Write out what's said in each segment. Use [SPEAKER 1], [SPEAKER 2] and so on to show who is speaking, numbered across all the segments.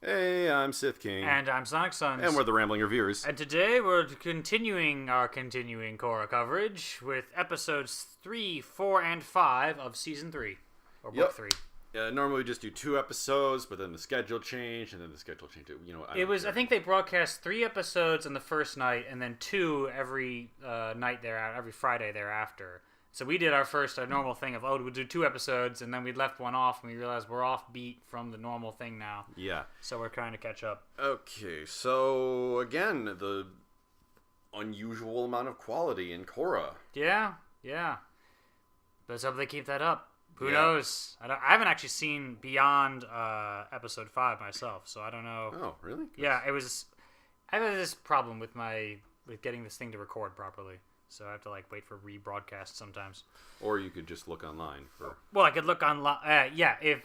[SPEAKER 1] Hey, I'm Sith King.
[SPEAKER 2] And I'm Sonic Sons.
[SPEAKER 1] And we're the Rambling Reviewers.
[SPEAKER 2] And today we're continuing our continuing Korra coverage with episodes 3, 4, and 5 of Season 3. Or Book 3.
[SPEAKER 1] Normally we just do 2 episodes, but then the schedule changed, and then the schedule changed. I
[SPEAKER 2] think they broadcast 3 episodes on the first night, and then 2 every night every Friday thereafter. So we did our normal thing of, we'll do 2 episodes, and then we left one off, and we realized we're off beat from the normal thing now.
[SPEAKER 1] Yeah.
[SPEAKER 2] So we're trying to catch up.
[SPEAKER 1] Okay, so again, the unusual amount of quality in Korra.
[SPEAKER 2] Yeah. Let's hope they keep that up. Who knows? I haven't actually seen beyond episode 5 myself, so I don't know.
[SPEAKER 1] Oh, really?
[SPEAKER 2] Yeah, I have this problem with getting this thing to record properly. So I have to wait for rebroadcast sometimes.
[SPEAKER 1] Or you could just look online for.
[SPEAKER 2] Well, I could look online. If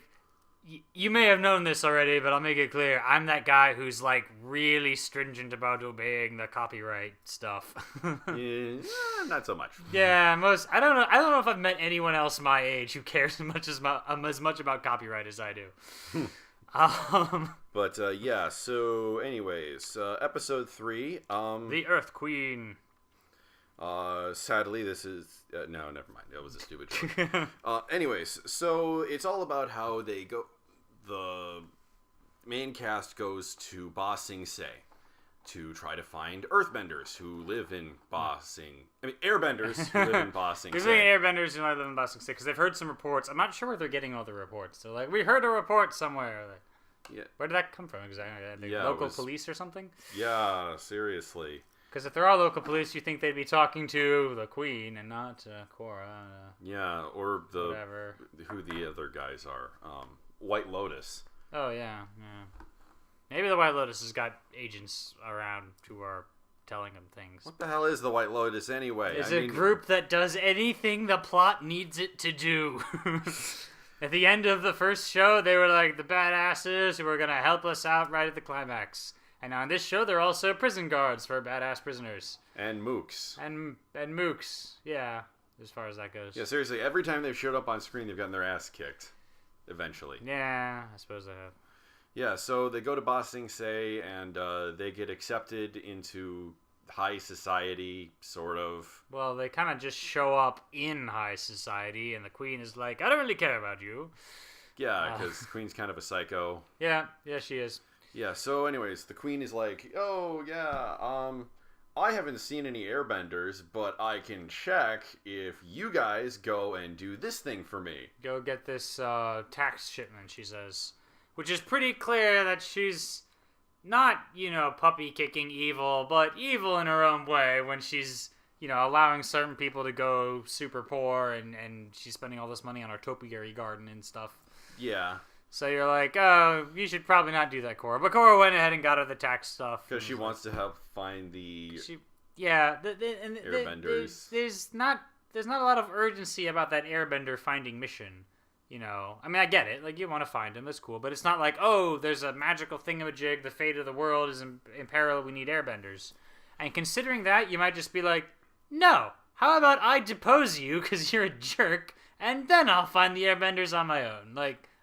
[SPEAKER 2] you may have known this already, but I'll make it clear. I'm that guy who's really stringent about obeying the copyright stuff.
[SPEAKER 1] Yeah, not so much.
[SPEAKER 2] Yeah, I don't know if I've met anyone else my age who cares as much about copyright as I do.
[SPEAKER 1] But yeah. So, anyways, episode 3.
[SPEAKER 2] The Earth Queen.
[SPEAKER 1] Sadly, this is no, never mind. That was a stupid joke. Anyways, so it's all about how they go. The main cast goes to Ba Sing Se to try to find Earthbenders who live in Ba Sing. I mean, Airbenders who live in Ba Sing Se.
[SPEAKER 2] They're saying Airbenders who live in Ba Sing Se because they've heard some reports. I'm not sure where they're getting all the reports. They're like, we heard a report somewhere.
[SPEAKER 1] Yeah.
[SPEAKER 2] Where did that come from exactly? Local police or something?
[SPEAKER 1] Yeah, seriously.
[SPEAKER 2] Because if there are local police, you think they'd be talking to the Queen and not Korra.
[SPEAKER 1] Yeah, or
[SPEAKER 2] whatever.
[SPEAKER 1] Who the other guys are. White Lotus.
[SPEAKER 2] Oh, yeah. Maybe the White Lotus has got agents around who are telling them things.
[SPEAKER 1] What the hell is the White Lotus anyway?
[SPEAKER 2] It's a group that does anything the plot needs it to do. At the end of the first show, they were like the badasses who were going to help us out right at the climax. And now in this show, they're also prison guards for badass prisoners.
[SPEAKER 1] And mooks.
[SPEAKER 2] And mooks, yeah, as far as that goes.
[SPEAKER 1] Yeah, seriously, every time they've showed up on screen, they've gotten their ass kicked. Eventually.
[SPEAKER 2] Yeah, I suppose they have.
[SPEAKER 1] Yeah, so they go to Ba Sing Se, and they get accepted into high society, sort of.
[SPEAKER 2] Well, they kind of just show up in high society, and the Queen is like, I don't really care about you.
[SPEAKER 1] Yeah, because the Queen's kind of a psycho.
[SPEAKER 2] Yeah, she is.
[SPEAKER 1] Yeah, so anyways, the Queen is like, I haven't seen any airbenders, but I can check if you guys go and do this thing for me.
[SPEAKER 2] Go get this tax shipment, she says. Which is pretty clear that she's not, puppy-kicking evil, but evil in her own way when she's, allowing certain people to go super poor and she's spending all this money on our topiary garden and stuff.
[SPEAKER 1] Yeah.
[SPEAKER 2] So you're like, oh, you should probably not do that, Korra. But Korra went ahead and got her the tax stuff.
[SPEAKER 1] Because she wants to help find the
[SPEAKER 2] airbenders. There's not a lot of urgency about that airbender finding mission. I mean, I get it. You want to find him. That's cool. But it's not like, there's a magical thingamajig. The fate of the world is in peril. We need airbenders. And considering that, you might just be like, no. How about I depose you because you're a jerk, and then I'll find the airbenders on my own.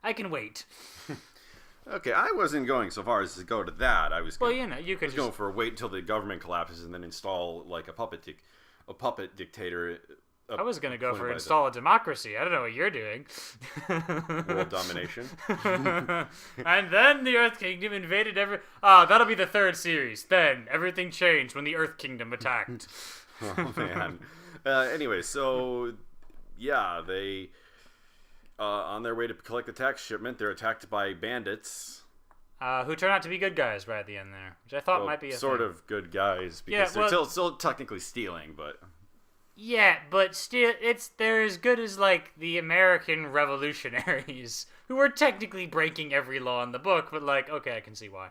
[SPEAKER 2] I can wait.
[SPEAKER 1] Okay, I wasn't going so far as to go to that. I was going,
[SPEAKER 2] going
[SPEAKER 1] for wait until the government collapses and then install a puppet dictator.
[SPEAKER 2] I was going to go for install a democracy. I don't know what you're doing.
[SPEAKER 1] World domination.
[SPEAKER 2] And then the Earth Kingdom invaded that'll be the 3rd series. Then everything changed when the Earth Kingdom attacked.
[SPEAKER 1] Oh man. Anyway, so yeah, they. On their way to collect the tax shipment, they're attacked by bandits.
[SPEAKER 2] Who turn out to be good guys right at the end there, which I thought might be a
[SPEAKER 1] sort
[SPEAKER 2] thing.
[SPEAKER 1] of good guys because they're still technically stealing, but.
[SPEAKER 2] Yeah, but still, they're as good as the American revolutionaries who were technically breaking every law in the book, but okay, I can see why.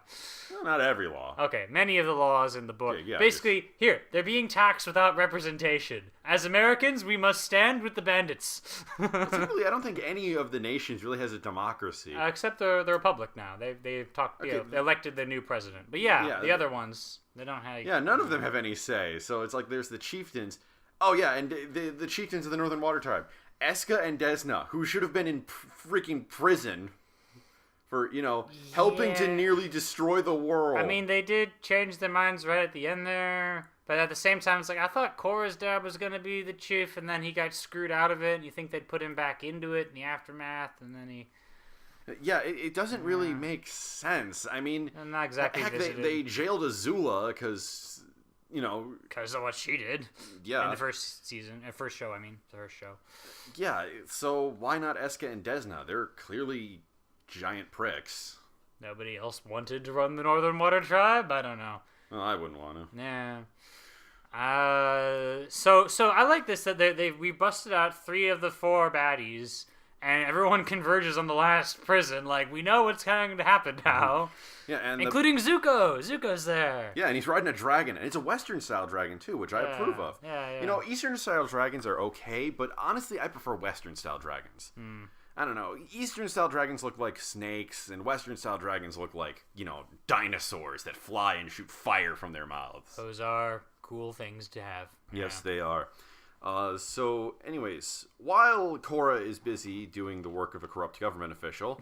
[SPEAKER 1] Well, not every law.
[SPEAKER 2] Okay, many of the laws in the book.
[SPEAKER 1] Yeah,
[SPEAKER 2] basically, they're being taxed without representation. As Americans, we must stand with the bandits.
[SPEAKER 1] Typically, I don't think any of the nations really has a democracy.
[SPEAKER 2] Except the Republic now. They've talked, they elected their new president. But the other ones, they don't have...
[SPEAKER 1] Yeah, none of them have any say. So it's there's the chieftains... Oh, yeah, and the chieftains of the Northern Water Tribe. Eska and Desna, who should have been in freaking prison for, helping to
[SPEAKER 2] Yeah.
[SPEAKER 1] nearly destroy the world.
[SPEAKER 2] I mean, they did change their minds right at the end there. But at the same time, it's like, I thought Korra's dad was going to be the chief, and then he got screwed out of it, and you think they'd put him back into it in the aftermath, and then he...
[SPEAKER 1] Yeah, it doesn't really make sense. I mean,
[SPEAKER 2] Not exactly
[SPEAKER 1] heck,
[SPEAKER 2] visited.
[SPEAKER 1] they jailed Azula because,
[SPEAKER 2] Because of what she did.
[SPEAKER 1] Yeah.
[SPEAKER 2] In the first season. First show, I mean. The first show.
[SPEAKER 1] Yeah, so why not Eska and Desna? They're clearly giant pricks.
[SPEAKER 2] Nobody else wanted to run the Northern Water Tribe? I don't know.
[SPEAKER 1] Well, I wouldn't want to.
[SPEAKER 2] Yeah. So I like this that we busted out 3 of the 4 baddies, and everyone converges on the last prison. Like, we know what's going to happen now.
[SPEAKER 1] Yeah, and
[SPEAKER 2] including Zuko. Zuko's there.
[SPEAKER 1] Yeah, and he's riding a dragon, and it's a Western-style dragon too, which I approve of.
[SPEAKER 2] Yeah.
[SPEAKER 1] Eastern-style dragons are okay, but honestly, I prefer Western-style dragons. I don't know. Eastern-style dragons look like snakes, and Western-style dragons look like, dinosaurs that fly and shoot fire from their mouths.
[SPEAKER 2] Those are cool things to have.
[SPEAKER 1] Yes, they are. So, anyways, while Korra is busy doing the work of a corrupt government official,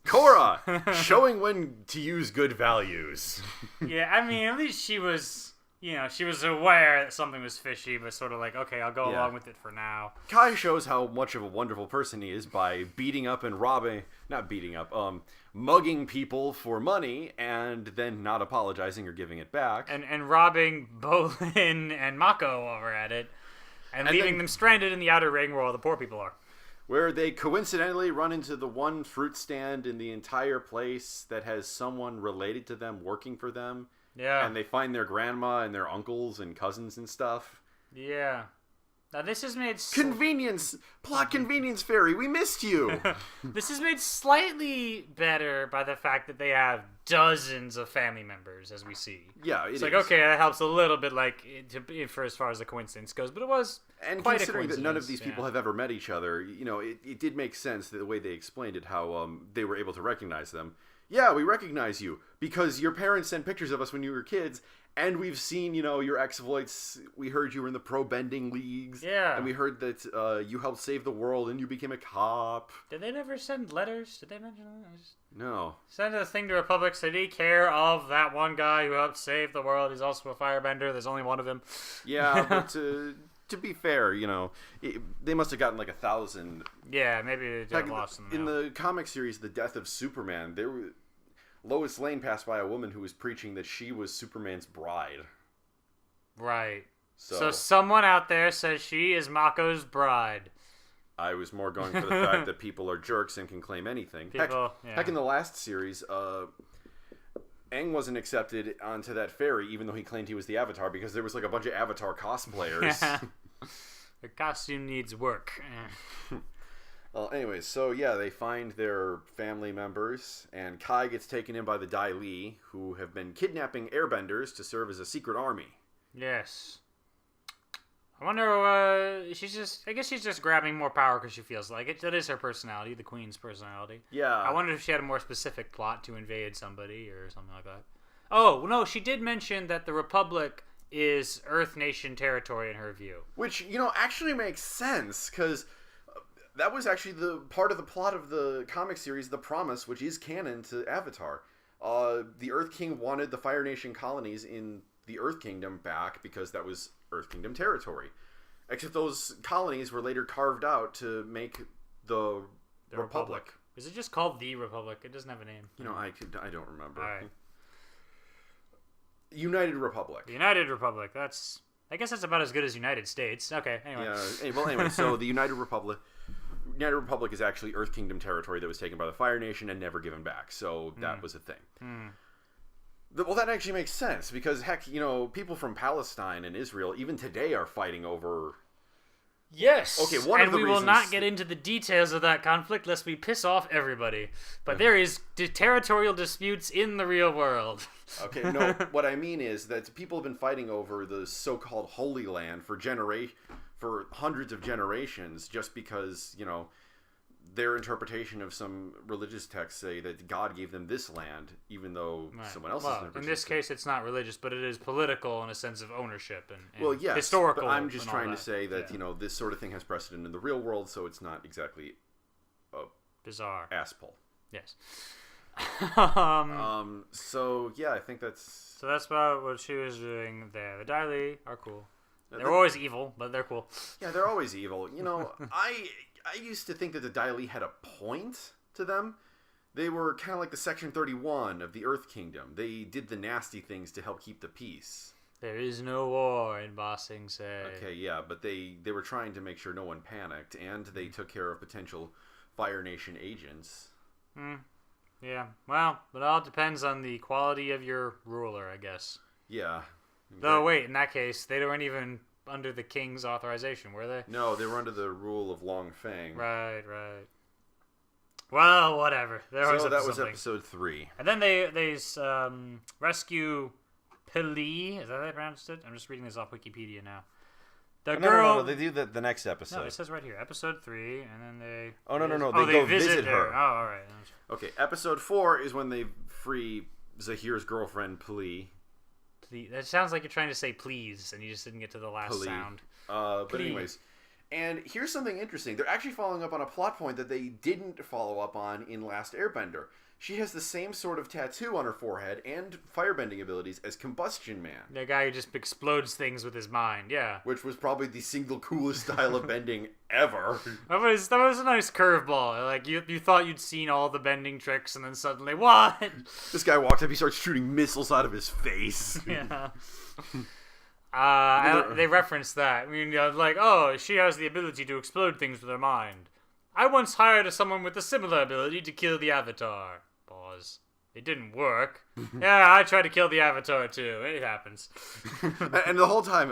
[SPEAKER 1] Korra showing when to use good values.
[SPEAKER 2] Yeah, I mean, at least she was, she was aware that something was fishy, but sort of like, okay, I'll go along with it for now.
[SPEAKER 1] Kai shows how much of a wonderful person he is by beating up and mugging people for money and then not apologizing or giving it back.
[SPEAKER 2] And robbing Bolin and Mako while we're at it, and leaving them stranded in the outer ring where all the poor people are.
[SPEAKER 1] Where they coincidentally run into the one fruit stand in the entire place that has someone related to them working for them.
[SPEAKER 2] Yeah.
[SPEAKER 1] And they find their grandma and their uncles and cousins and stuff.
[SPEAKER 2] Yeah. Now this is made...
[SPEAKER 1] Plot convenience fairy, we missed you!
[SPEAKER 2] This is made slightly better by the fact that they have dozens of family members, as we see.
[SPEAKER 1] Yeah,
[SPEAKER 2] it's like, okay, that helps a little bit, for as far as the coincidence goes, but it was
[SPEAKER 1] and
[SPEAKER 2] quite a
[SPEAKER 1] considering
[SPEAKER 2] coincidence.
[SPEAKER 1] That none of these people have ever met each other, it did make sense the way they explained it, how they were able to recognize them. Yeah, we recognize you because your parents sent pictures of us when you were kids, and we've seen, your exploits. We heard you were in the pro-bending leagues.
[SPEAKER 2] Yeah.
[SPEAKER 1] And we heard that you helped save the world and you became a cop.
[SPEAKER 2] Did they never send letters? Did they mention that?
[SPEAKER 1] No.
[SPEAKER 2] Send a thing to Republic City, care of that one guy who helped save the world. He's also a firebender. There's only one of him.
[SPEAKER 1] Yeah, but to be fair, they must have gotten like 1,000.
[SPEAKER 2] Yeah, maybe they lost them.
[SPEAKER 1] In the comic series, The Death of Superman, Lois Lane passed by a woman who was preaching that she was Superman's bride.
[SPEAKER 2] Right. So someone out there says she is Mako's bride.
[SPEAKER 1] I was more going for the fact that people are jerks and can claim anything. Heck, in the last series, Aang wasn't accepted onto that ferry, even though he claimed he was the Avatar, because there was like a bunch of Avatar cosplayers.
[SPEAKER 2] The costume needs work.
[SPEAKER 1] Well, anyways, so yeah, they find their family members, and Kai gets taken in by the Dai Li, who have been kidnapping airbenders to serve as a secret army.
[SPEAKER 2] Yes. I wonder, I guess she's just grabbing more power because she feels like it. That is her personality, the Queen's personality.
[SPEAKER 1] Yeah.
[SPEAKER 2] I wonder if she had a more specific plot to invade somebody or something like that. Oh, no, she did mention that the Republic is Earth Nation territory in her view.
[SPEAKER 1] Which, actually makes sense, because that was actually the part of the plot of the comic series, The Promise, which is canon to Avatar. The Earth King wanted the Fire Nation colonies in the Earth Kingdom back because that was Earth Kingdom territory. Except those colonies were later carved out to make the Republic.
[SPEAKER 2] Is it just called The Republic? It doesn't have a name.
[SPEAKER 1] I don't remember.
[SPEAKER 2] All right.
[SPEAKER 1] United Republic.
[SPEAKER 2] The United Republic. I guess that's about as good as United States. Okay, anyway.
[SPEAKER 1] Yeah, well, anyway, so the United Republic is actually Earth Kingdom territory that was taken by the Fire Nation and never given back. So that was a thing. Well, that actually makes sense because, heck, people from Palestine and Israel, even today, are fighting over...
[SPEAKER 2] Yes!
[SPEAKER 1] Okay,
[SPEAKER 2] and we will not get into the details of that conflict lest we piss off everybody. But there is territorial disputes in the real world.
[SPEAKER 1] Okay, no, what I mean is that people have been fighting over the so-called Holy Land for hundreds of generations just because, their interpretation of some religious texts say that God gave them this land, even though someone else's interpretation.
[SPEAKER 2] In this case, it's not religious, but it is political in a sense of ownership and
[SPEAKER 1] well, yes,
[SPEAKER 2] historical.
[SPEAKER 1] But I'm just trying to say that this sort of thing has precedent in the real world, so it's not exactly a
[SPEAKER 2] bizarre
[SPEAKER 1] ass pull.
[SPEAKER 2] Yes.
[SPEAKER 1] So yeah, I think that's.
[SPEAKER 2] So that's about what she was doing there. The Daily are cool. They're always evil, but they're cool.
[SPEAKER 1] Yeah, they're always evil. You know, I used to think that the Daily had a point to them. They were kind of like the Section 31 of the Earth Kingdom. They did the nasty things to help keep the peace.
[SPEAKER 2] There is no war in Ba Sing Se.
[SPEAKER 1] Okay, yeah, but they were trying to make sure no one panicked, and they took care of potential Fire Nation agents.
[SPEAKER 2] Yeah, well, it all depends on the quality of your ruler, I guess.
[SPEAKER 1] Yeah.
[SPEAKER 2] Though, wait, in that case, they weren't even under the king's authorization, were they?
[SPEAKER 1] No, they were under the rule of Long Fang.
[SPEAKER 2] Right. Well, whatever.
[SPEAKER 1] So that was episode 3.
[SPEAKER 2] And then they rescue Pili. Is that how they pronounced it? I'm just reading this off Wikipedia now.
[SPEAKER 1] No, they do the next episode.
[SPEAKER 2] No, it says right here, episode 3, and then they...
[SPEAKER 1] Oh, no, they go visit her.
[SPEAKER 2] Oh, all right.
[SPEAKER 1] Okay, episode 4 is when they free Zahir's girlfriend, Pili.
[SPEAKER 2] That sounds like you're trying to say please, and you just didn't get to the last sound.
[SPEAKER 1] But anyways, and here's something interesting. They're actually following up on a plot point that they didn't follow up on in Last Airbender. She has the same sort of tattoo on her forehead and firebending abilities as Combustion Man.
[SPEAKER 2] The guy who just explodes things with his mind, yeah.
[SPEAKER 1] Which was probably the single coolest style of bending ever.
[SPEAKER 2] That was a nice curveball. Like, you thought you'd seen all the bending tricks, and then suddenly, what?
[SPEAKER 1] This guy walks up, he starts shooting missiles out of his face.
[SPEAKER 2] Yeah. They reference that. I mean, like, oh, she has the ability to explode things with her mind. I once hired someone with a similar ability to kill the Avatar. Pause. It didn't work. Yeah, I tried to kill the Avatar too. It happens.
[SPEAKER 1] And the whole time,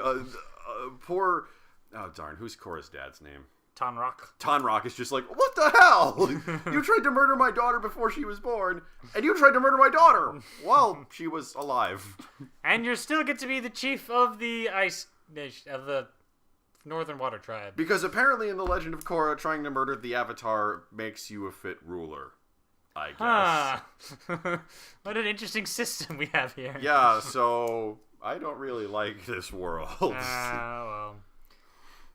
[SPEAKER 1] poor... Oh, darn. Who's Korra's dad's name? Tonrock is just like, what the hell? You tried to murder my daughter before she was born, and you tried to murder my daughter while she was alive.
[SPEAKER 2] And you still get to be the chief of the of the Northern Water Tribe.
[SPEAKER 1] Because apparently in the Legend of Korra, trying to murder the Avatar makes you a fit ruler. I guess.
[SPEAKER 2] What an interesting system we have here.
[SPEAKER 1] Yeah, so I don't really like this world.
[SPEAKER 2] Well.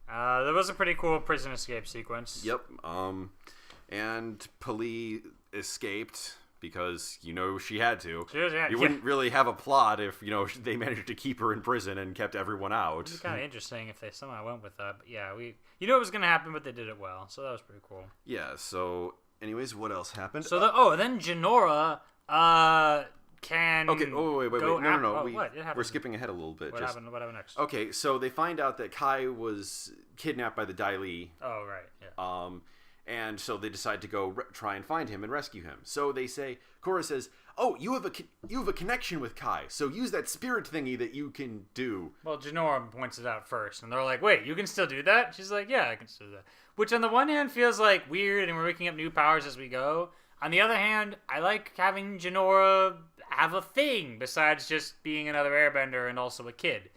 [SPEAKER 2] There was a pretty cool prison escape sequence.
[SPEAKER 1] Yep. And Pili escaped because, she had to. You wouldn't really have a plot if, they managed to keep her in prison and kept everyone out.
[SPEAKER 2] It'd be kind of interesting if they somehow went with that. But yeah, you knew it was going to happen, but they did it well. So that was pretty cool.
[SPEAKER 1] Yeah, so anyways, what else happened?
[SPEAKER 2] So then Jinora can
[SPEAKER 1] okay. Oh wait. No.
[SPEAKER 2] We're
[SPEAKER 1] skipping ahead a little bit.
[SPEAKER 2] What happened next?
[SPEAKER 1] Okay, so they find out that Kai was kidnapped by the Dai Li.
[SPEAKER 2] Oh right. Yeah.
[SPEAKER 1] And so they decide to go try and find him and rescue him. So they say, Korra says, "Oh, you have a connection with Kai. So use that spirit thingy that you can do."
[SPEAKER 2] Well, Jinora points it out first, and they're like, "Wait, you can still do that?" She's like, "Yeah, I can still do that." Which on the one hand feels like weird, and we're making up new powers as we go. On the other hand, I like having Jinora have a thing besides just being another airbender and also a kid.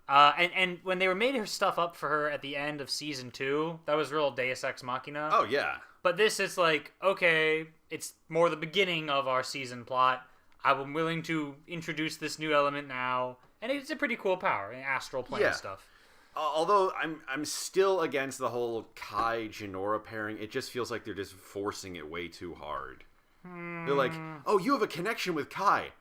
[SPEAKER 2] And when they were made her stuff up for her at the end of season 2, that was real Deus Ex Machina.
[SPEAKER 1] Oh, yeah.
[SPEAKER 2] But this is like, okay, it's more the beginning of our season plot. I'm willing to introduce this new element now. And it's a pretty cool power, astral plane stuff.
[SPEAKER 1] Although I'm still against the whole Kai Jinora pairing. It just feels like they're just forcing it way too hard. They're like, "Oh, you have a connection with Kai."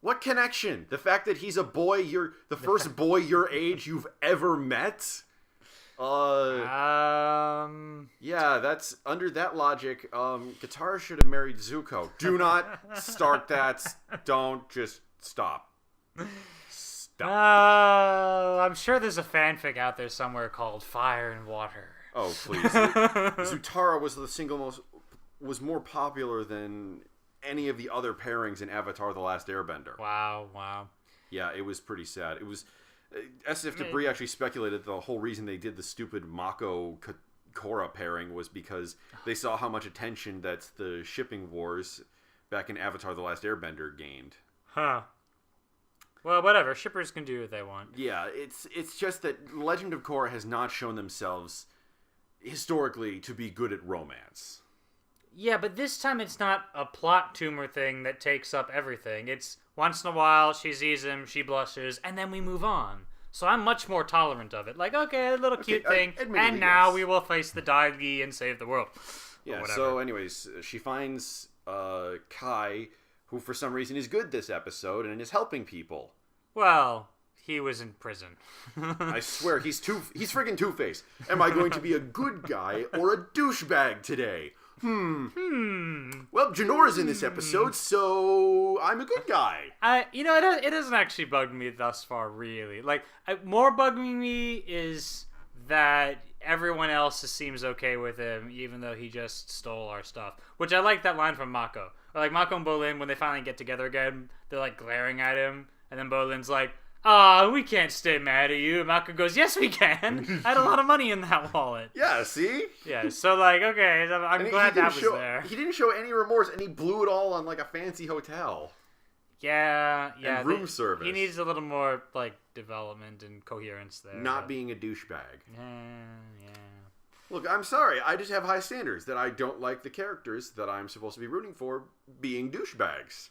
[SPEAKER 1] What connection? The fact that he's a boy, you're the first boy your age you've ever met? Yeah, that's under that logic. Katara should have married Zuko. Do not start that. Don't just stop.
[SPEAKER 2] I'm sure there's a fanfic out there somewhere called Fire and Water.
[SPEAKER 1] Oh, please. Zutara was more popular than any of the other pairings in Avatar The Last Airbender.
[SPEAKER 2] Wow.
[SPEAKER 1] Yeah, it was pretty sad. It was... SF Debris actually speculated the whole reason they did the stupid Mako Korra pairing was because they saw how much attention that the shipping wars back in Avatar The Last Airbender gained.
[SPEAKER 2] Huh. Well, whatever. Shippers can do what they want.
[SPEAKER 1] Yeah, it's just that Legend of Korra has not shown themselves historically to be good at romance.
[SPEAKER 2] Yeah, but this time it's not a plot tumor thing that takes up everything. It's once in a while she sees him, she blushes, and then we move on. So I'm much more tolerant of it. Like, okay, a little cute thing, and now we will face the Dai Li and save the world.
[SPEAKER 1] Yeah,
[SPEAKER 2] whatever.
[SPEAKER 1] so anyways, she finds Kai, who for some reason is good this episode and is helping people.
[SPEAKER 2] Well, he was in prison.
[SPEAKER 1] I swear, he's friggin' Two-Face. Am I going to be a good guy or a douchebag today? Well, Janora's in this episode, so I'm a good guy.
[SPEAKER 2] It hasn't actually bugged me thus far, really. Like, more bugging me is that everyone else seems okay with him, even though he just stole our stuff. Which I like that line from Mako. Or like Mako and Bolin, when they finally get together again, they're like glaring at him, and then Bolin's like, we can't stay mad at you. And Mako goes, yes, we can. I had a lot of money in that wallet.
[SPEAKER 1] Yeah, see?
[SPEAKER 2] Yeah, so like, okay, I'm glad that was there.
[SPEAKER 1] He didn't show any remorse, and he blew it all on like a fancy hotel.
[SPEAKER 2] Yeah.
[SPEAKER 1] And room service.
[SPEAKER 2] He needs a little more like development and coherence there.
[SPEAKER 1] Not being a douchebag.
[SPEAKER 2] Yeah.
[SPEAKER 1] Look, I'm sorry. I just have high standards that I don't like the characters that I'm supposed to be rooting for being douchebags.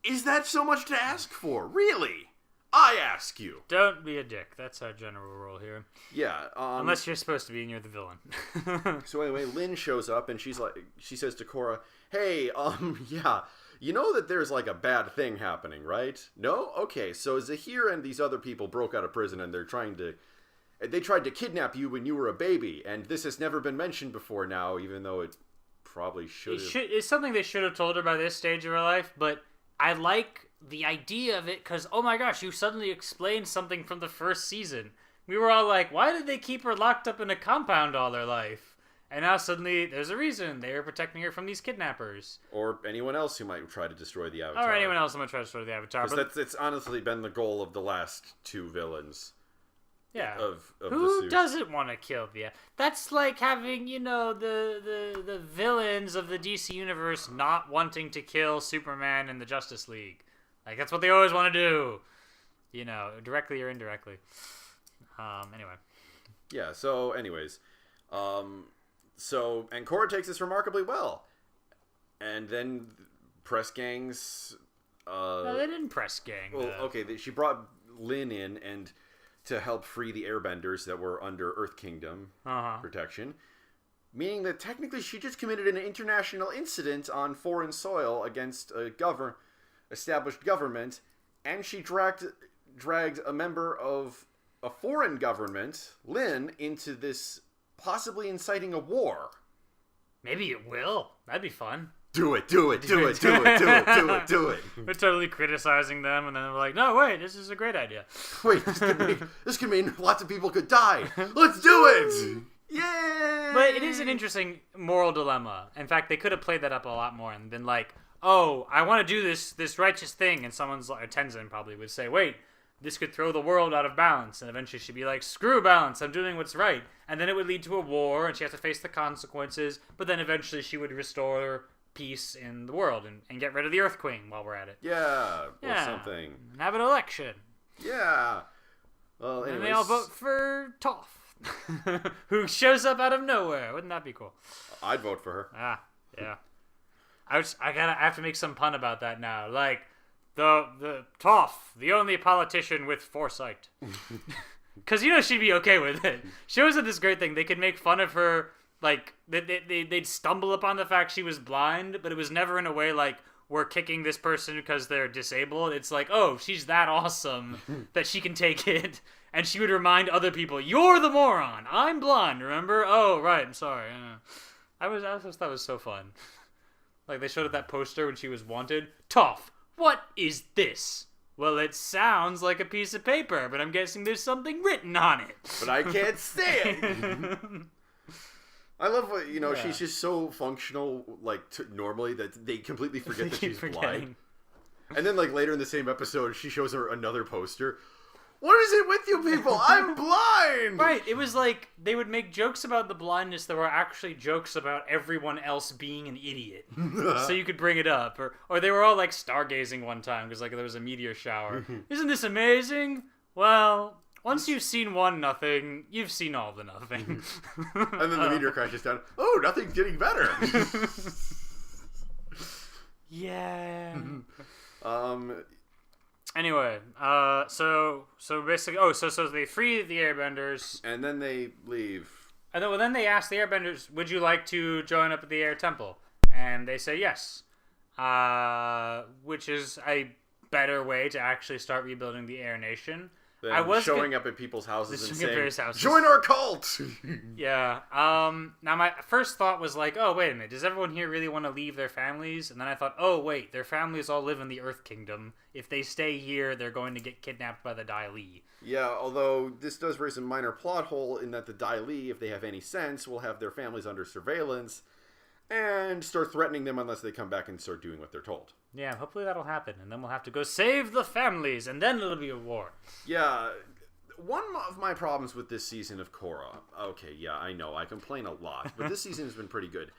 [SPEAKER 1] Is that so much to ask for? Really? I ask you.
[SPEAKER 2] Don't be a dick. That's our general rule here.
[SPEAKER 1] Yeah.
[SPEAKER 2] Unless you're supposed to be and you're the villain.
[SPEAKER 1] So anyway, Lynn shows up and she says to Korra, "Hey, yeah, you know that there's like a bad thing happening, right? No? Okay, so Zahir and these other people broke out of prison and they tried to kidnap you when you were a baby, and this has never been mentioned before now, even though it probably should have.
[SPEAKER 2] It's something they should have told her by this stage of her life, but I like the idea of it because, oh my gosh, you suddenly explained something from the first season. We were all like, why did they keep her locked up in a compound all her life? And now suddenly there's a reason. They were protecting her from these kidnappers.
[SPEAKER 1] Or anyone else who might try to destroy the Avatar.
[SPEAKER 2] Or anyone else who might try to destroy the Avatar.
[SPEAKER 1] Because it's honestly been the goal of the last two villains.
[SPEAKER 2] Yeah.
[SPEAKER 1] Of
[SPEAKER 2] who doesn't want to kill the... That's like having, the villains of the DC universe not wanting to kill Superman and the Justice League. Like, that's what they always want to do. Directly or indirectly. Anyway.
[SPEAKER 1] Yeah, so anyways. And Korra takes this remarkably well. And then press gangs...
[SPEAKER 2] no, they didn't press gang.
[SPEAKER 1] Well, okay, she brought Lynn in and to help free the airbenders that were under Earth Kingdom protection. Meaning that technically she just committed an international incident on foreign soil against a established government, and she dragged a member of a foreign government, Lynn, into this possibly inciting a war.
[SPEAKER 2] Maybe it will. That'd be fun.
[SPEAKER 1] Do it.
[SPEAKER 2] We're totally criticizing them, and then we're like, no, wait, this is a great idea.
[SPEAKER 1] Wait, this could mean lots of people could die. Let's do it! Yay!
[SPEAKER 2] But it is an interesting moral dilemma. In fact, they could have played that up a lot more and been like, oh, I want to do this righteous thing, and someone's like, Tenzin probably would say, wait, this could throw the world out of balance, and eventually she'd be like, screw balance, I'm doing what's right. And then it would lead to a war, and she has to face the consequences, but then eventually she would restore peace in the world and get rid of the Earth Queen while we're at it.
[SPEAKER 1] Yeah, or something.
[SPEAKER 2] And have an election.
[SPEAKER 1] Yeah. Well, anyways.
[SPEAKER 2] And they all vote for Toph, who shows up out of nowhere. Wouldn't that be cool?
[SPEAKER 1] I'd vote for her.
[SPEAKER 2] Yeah. I have to make some pun about that now. Like, the Toph, the only politician with foresight. Because, she'd be okay with it. She always had this great thing. They could make fun of her, like, they'd stumble upon the fact she was blind, but it was never in a way like, we're kicking this person because they're disabled. It's like, oh, she's that awesome that she can take it. And she would remind other people, you're the moron. I'm blind, remember? Oh, right, I'm sorry. I just thought it was so fun. Like, they showed up that poster when she was wanted. Toph, what is this? Well, it sounds like a piece of paper, but I'm guessing there's something written on it.
[SPEAKER 1] But I can't say it. I love what, she's just so functional, like, normally that they completely forget that she's blind. And then, like, later in the same episode, she shows her another poster. What is it with you people? I'm blind!
[SPEAKER 2] Right, it was like they would make jokes about the blindness that were actually jokes about everyone else being an idiot. So you could bring it up. Or they were all like stargazing one time because like there was a meteor shower. Isn't this amazing? Well, once you've seen one nothing, you've seen all the nothing.
[SPEAKER 1] And then the meteor crashes down. Oh, nothing's getting better.
[SPEAKER 2] Yeah. Anyway, so basically, so they free the airbenders,
[SPEAKER 1] and then they leave.
[SPEAKER 2] then they ask the Airbenders, "Would you like to join up at the Air Temple?" And they say yes, which is a better way to actually start rebuilding the Air Nation.
[SPEAKER 1] I was showing up at people's houses and saying, "Join our cult!"
[SPEAKER 2] Yeah. Now my first thought was like, "Oh, wait a minute. Does everyone here really want to leave their families?" And then I thought, "Oh, wait. Their families all live in the Earth Kingdom. If they stay here, they're going to get kidnapped by the Dai Li."
[SPEAKER 1] Yeah, although this does raise a minor plot hole in that the Dai Li, if they have any sense, will have their families under surveillance and start threatening them unless they come back and start doing what they're told.
[SPEAKER 2] Yeah, hopefully that'll happen, and then we'll have to go save the families, and then it'll be a war.
[SPEAKER 1] Yeah, one of my problems with this season of Korra, okay, yeah, I know, I complain a lot, but this season has been pretty good.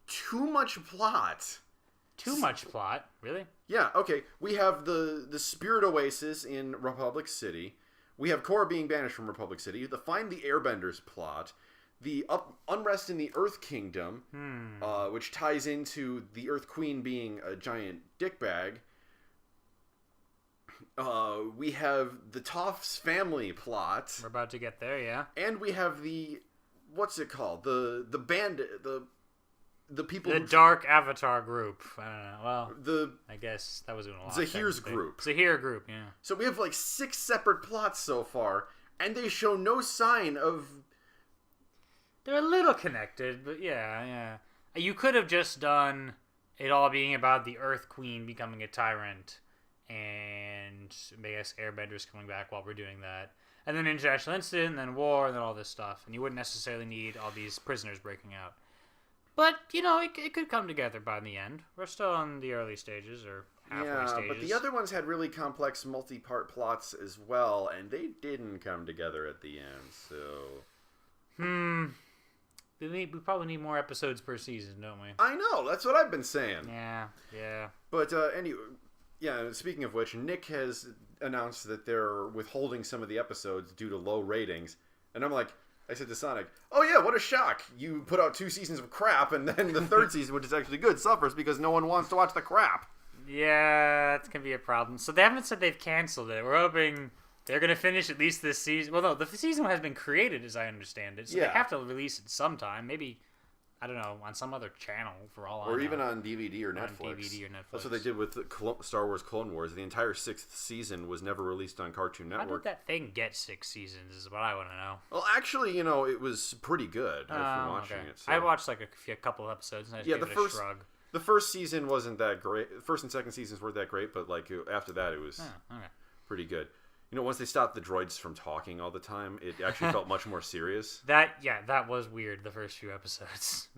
[SPEAKER 1] Too much plot.
[SPEAKER 2] Too much plot? Really?
[SPEAKER 1] Yeah, okay, we have the Spirit Oasis in Republic City. We have Korra being banished from Republic City, the Find the Airbenders plot, the unrest in the Earth Kingdom, which ties into the Earth Queen being a giant dickbag. We have the Toph's family plot.
[SPEAKER 2] We're about to get there, yeah.
[SPEAKER 1] And we have the, what's it called? The bandit, the people.
[SPEAKER 2] The Dark Avatar group. I don't know. Well, I guess that was doing a lot.
[SPEAKER 1] Zahir's group.
[SPEAKER 2] Zahir group, yeah.
[SPEAKER 1] So we have like 6 separate plots so far, and they show no sign of.
[SPEAKER 2] They're a little connected, but yeah. You could have just done it all being about the Earth Queen becoming a tyrant, and I guess Airbenders coming back while we're doing that. And then international incident, and then war, and then all this stuff. And you wouldn't necessarily need all these prisoners breaking out. But, it could come together by the end. We're still in the early stages, or halfway stages.
[SPEAKER 1] Yeah, but the other ones had really complex multi-part plots as well, and they didn't come together at the end, so...
[SPEAKER 2] We probably need more episodes per season, don't we?
[SPEAKER 1] I know, that's what I've been saying.
[SPEAKER 2] Yeah.
[SPEAKER 1] But anyway, speaking of which, Nick has announced that they're withholding some of the episodes due to low ratings. And I said to Sonic, "Oh yeah, what a shock. You put out 2 seasons of crap, and then the 3rd season, which is actually good, suffers because no one wants to watch the crap." Yeah,
[SPEAKER 2] that's going to be a problem. So they haven't said they've canceled it. We're hoping... They're going to finish at least this season. Well, no, the season has been created, as I understand it. So they have to release it sometime. Maybe, I don't know, on some other channel for all I know.
[SPEAKER 1] Or even on DVD or Netflix. That's what they did with Star Wars Clone Wars. The entire 6th season was never released on Cartoon Network.
[SPEAKER 2] How did that thing get 6 seasons is what I want to know.
[SPEAKER 1] Well, actually, it was pretty good after watching it. So.
[SPEAKER 2] I watched like a couple of episodes and I just gave it a shrug.
[SPEAKER 1] The first season wasn't that great. The first and second seasons weren't that great, but like after that it was pretty good. Once they stopped the droids from talking all the time, it actually felt much more serious.
[SPEAKER 2] That was weird, the first few episodes.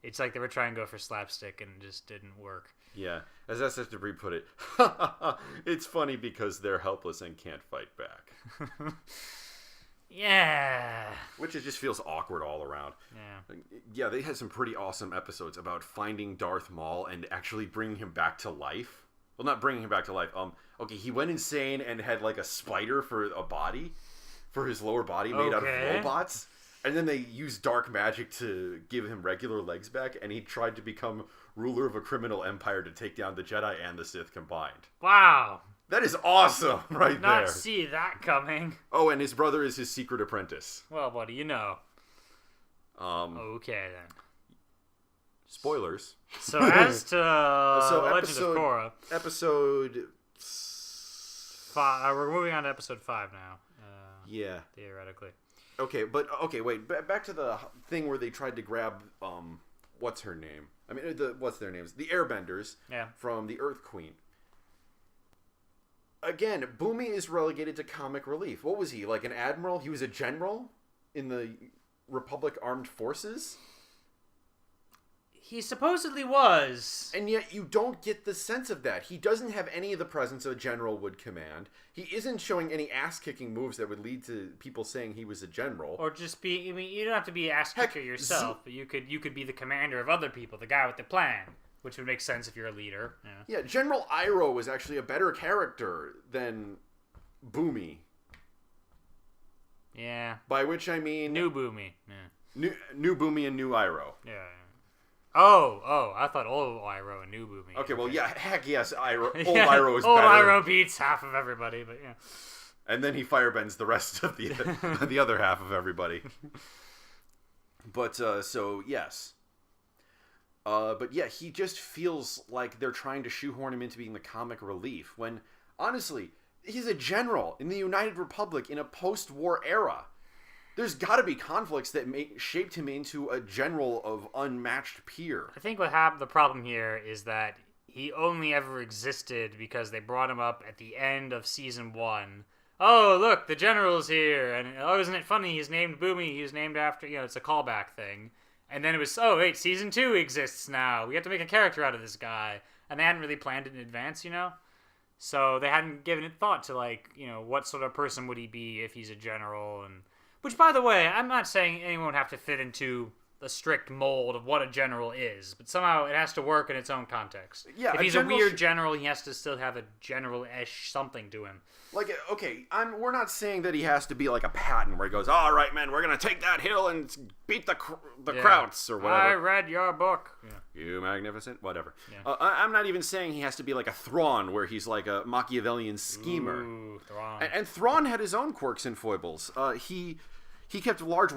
[SPEAKER 2] It's like they were trying to go for slapstick and it just didn't work.
[SPEAKER 1] Yeah. As SFW put it, it's funny because they're helpless and can't fight back.
[SPEAKER 2] Yeah.
[SPEAKER 1] Which it just feels awkward all around.
[SPEAKER 2] Yeah.
[SPEAKER 1] Yeah, they had some pretty awesome episodes about finding Darth Maul and actually bringing him back to life. Well, not bringing him back to life. Okay, he went insane and had like a spider for a body, for his lower body made out of robots. And then they used dark magic to give him regular legs back, and he tried to become ruler of a criminal empire to take down the Jedi and the Sith combined.
[SPEAKER 2] Wow.
[SPEAKER 1] That is awesome right there.
[SPEAKER 2] Not see that coming.
[SPEAKER 1] Oh, and his brother is his secret apprentice.
[SPEAKER 2] Well, what do you know? Okay, then.
[SPEAKER 1] Spoilers.
[SPEAKER 2] So as to Legend of Korra.
[SPEAKER 1] Episode
[SPEAKER 2] 5. We're moving on to episode 5 now.
[SPEAKER 1] Yeah.
[SPEAKER 2] Theoretically.
[SPEAKER 1] Okay, wait. Back to the thing where they tried to grab, what's her name? I mean, what's their names? The Airbenders from the Earth Queen. Again, Boomy is relegated to comic relief. What was he, like an admiral? He was a general in the Republic Armed Forces?
[SPEAKER 2] He supposedly was.
[SPEAKER 1] And yet you don't get the sense of that. He doesn't have any of the presence a general would command. He isn't showing any ass-kicking moves that would lead to people saying he was a general.
[SPEAKER 2] Or just be... I mean, you don't have to be an ass-kicker yourself, but you could be the commander of other people, the guy with the plan, which would make sense if you're a leader.
[SPEAKER 1] Yeah, General Iroh was actually a better character than Boomy.
[SPEAKER 2] Yeah.
[SPEAKER 1] By which I mean...
[SPEAKER 2] New Boomy. Yeah.
[SPEAKER 1] New Boomy and new Iroh.
[SPEAKER 2] Yeah. Oh, I thought old Iroh and new Boomy.
[SPEAKER 1] Okay, well, yeah, heck yes, Iroh. Old Iroh is
[SPEAKER 2] old
[SPEAKER 1] better.
[SPEAKER 2] Old Iroh beats half of everybody, but yeah.
[SPEAKER 1] And then he firebends the rest of the other half of everybody. But, so, yes. But yeah, he just feels like they're trying to shoehorn him into being the comic relief, when, honestly, he's a general in the United Republic in a post-war era. There's got to be conflicts that shaped him into a general of unmatched peer.
[SPEAKER 2] I think the problem here is that he only ever existed because they brought him up at the end of season 1. Oh, look, the general's here, and oh, isn't it funny? He's named Boomy. He was named after, it's a callback thing. And then it was, oh, wait, season 2 exists now. We have to make a character out of this guy. And they hadn't really planned it in advance, So they hadn't given it thought to, what sort of person would he be if he's a general. And which, by the way, I'm not saying anyone would have to fit into the strict mold of what a general is. But somehow it has to work in its own context.
[SPEAKER 1] Yeah,
[SPEAKER 2] if he's a weird general, he has to still have a general-ish something to him.
[SPEAKER 1] Okay, we're not saying that he has to be like a Patton where he goes, all right, man, we're going to take that hill and beat the Krauts or whatever.
[SPEAKER 2] I read your book.
[SPEAKER 1] Yeah. You magnificent, whatever.
[SPEAKER 2] Yeah.
[SPEAKER 1] I'm not even saying he has to be like a Thrawn where he's like a Machiavellian schemer.
[SPEAKER 2] Ooh, Thrawn.
[SPEAKER 1] And Thrawn had his own quirks and foibles. He kept large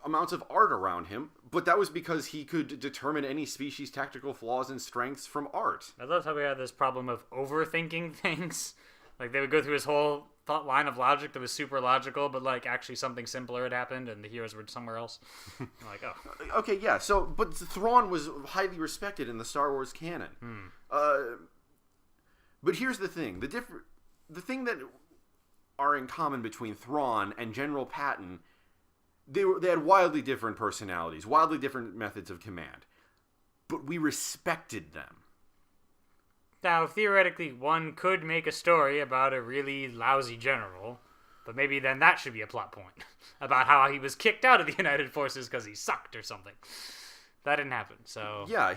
[SPEAKER 1] amounts of art around him, but that was because he could determine any species' tactical flaws and strengths from art.
[SPEAKER 2] I love how we had this problem of overthinking things. Like, they would go through his whole thought line of logic that was super logical, but, actually something simpler had happened, and the heroes were somewhere else. Oh.
[SPEAKER 1] Okay, yeah, but Thrawn was highly respected in the Star Wars canon. But here's the thing. The thing that are in common between Thrawn and General Patton, they had wildly different personalities, wildly different methods of command. But we respected them.
[SPEAKER 2] Now, theoretically, one could make a story about a really lousy general, but maybe then that should be a plot point about how he was kicked out of the United Forces because he sucked or something. That didn't happen, so...
[SPEAKER 1] Yeah,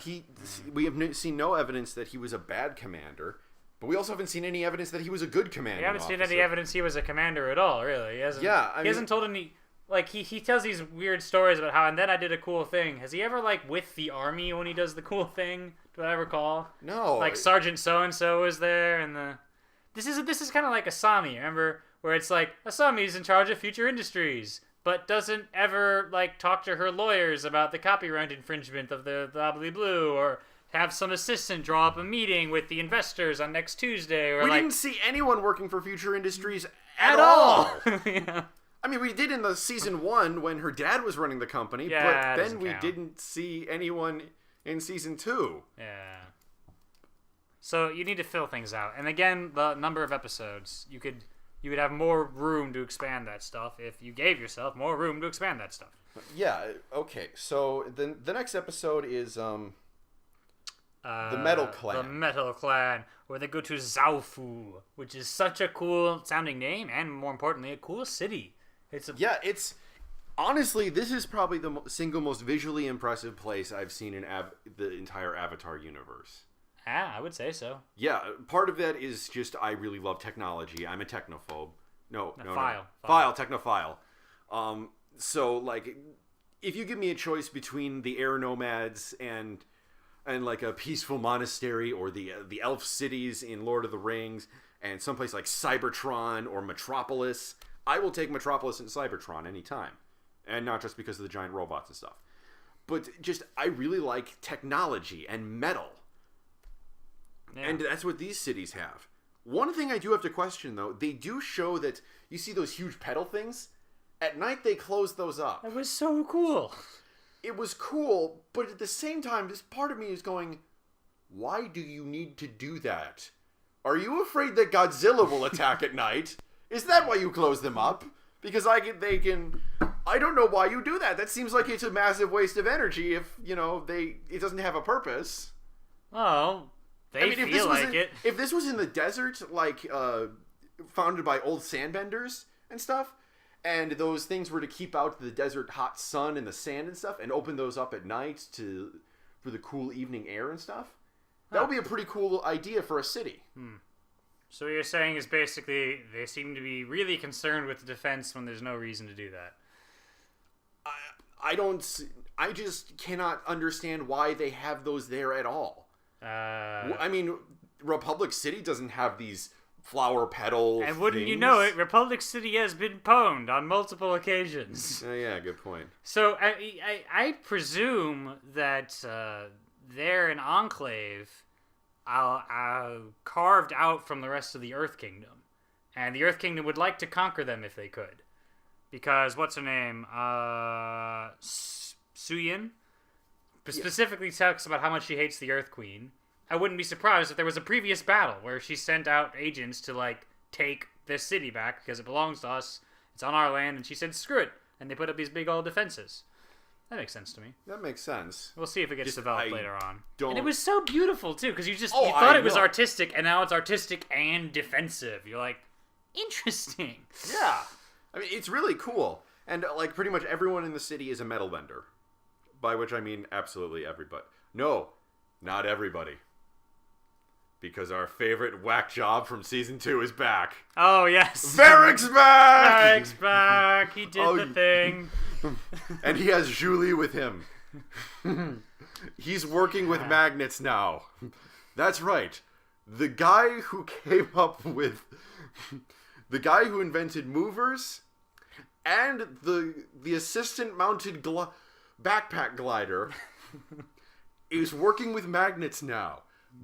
[SPEAKER 1] we have seen no evidence that he was a bad commander, but we also haven't seen any evidence that he was a good commander.
[SPEAKER 2] We haven't seen any evidence he was a commander at all, really. He hasn't told any... he tells these weird stories about how, and then I did a cool thing. Has he ever, with the army when he does the cool thing? Do I recall?
[SPEAKER 1] No.
[SPEAKER 2] Sergeant so-and-so was there, and This is kind of like Asami, remember? Where it's Asami's in charge of future industries, but doesn't ever, talk to her lawyers about the copyright infringement of the Blah Blue, or have some assistant draw up a meeting with the investors on next Tuesday, or
[SPEAKER 1] we didn't see anyone working for future industries at all!
[SPEAKER 2] Yeah.
[SPEAKER 1] I mean, we did in the season 1 when her dad was running the company, but then we didn't see anyone in season 2.
[SPEAKER 2] Yeah. So you need to fill things out. And again, the number of episodes. You could have more room to expand that stuff if you gave yourself more room to expand that stuff.
[SPEAKER 1] Yeah, okay. So the next episode is the Metal Clan.
[SPEAKER 2] The Metal Clan, where they go to Zaofu, which is such a cool sounding name, and more importantly, a cool city.
[SPEAKER 1] It's honestly, this is probably the single most visually impressive place I've seen in the entire Avatar universe.
[SPEAKER 2] Ah, I would say so.
[SPEAKER 1] Yeah, part of that is just I really love technology. I'm a technophobe. No. Technophile. So if you give me a choice between the air nomads and a peaceful monastery, or the elf cities in Lord of the Rings, and someplace like Cybertron or Metropolis, I will take Metropolis and Cybertron anytime. And not just because of the giant robots and stuff. But just, I really like technology and metal. Yeah. And that's what these cities have. One thing I do have to question, though, they do show that, you see those huge pedal things? At night, they close those up.
[SPEAKER 2] That was so cool.
[SPEAKER 1] It was cool, but at the same time, this part of me is going, why do you need to do that? Are you afraid that Godzilla will attack at night? Is that why you close them up? Because I don't know why you do that. That seems like it's a massive waste of energy if, it doesn't have a purpose.
[SPEAKER 2] Oh, feel like it.
[SPEAKER 1] If this was in the desert, founded by old sandbenders and stuff, and those things were to keep out the desert hot sun and the sand and stuff, and open those up at night for the cool evening air and stuff, that would be a pretty cool idea for a city.
[SPEAKER 2] So what you're saying is basically they seem to be really concerned with defense when there's no reason to do that.
[SPEAKER 1] I just cannot understand why they have those there at all. I mean, Republic City doesn't have these flower petal
[SPEAKER 2] And wouldn't you
[SPEAKER 1] things.
[SPEAKER 2] know it, Republic City has been pwned on multiple occasions.
[SPEAKER 1] Yeah, good point.
[SPEAKER 2] So I presume that they're an enclave carved out from the rest of the Earth Kingdom. And the Earth Kingdom would like to conquer them if they could. Because, what's her name? Suyin? Specifically talks about how much she hates the Earth Queen. I wouldn't be surprised if there was a previous battle where she sent out agents to, like, take this city back because it belongs to us. It's on our land, and she said, screw it. And they put up these big old defenses. That makes sense to me.
[SPEAKER 1] That makes sense.
[SPEAKER 2] We'll see if it gets developed later on. And it was so beautiful, too, because you thought it was artistic, and now it's artistic and defensive. You're like, interesting.
[SPEAKER 1] Yeah. I mean, it's really cool. And, like, pretty much everyone in the city is a metal bender. By which I mean absolutely everybody. No, not everybody. Because our favorite whack job from season 2 is back.
[SPEAKER 2] Oh, yes.
[SPEAKER 1] Varric's back!
[SPEAKER 2] Varric's back. He did the thing.
[SPEAKER 1] And he has Julie with him. He's working with magnets now. That's right. The guy who came up with... The guy who invented movers and the assistant-mounted backpack glider is working with magnets now.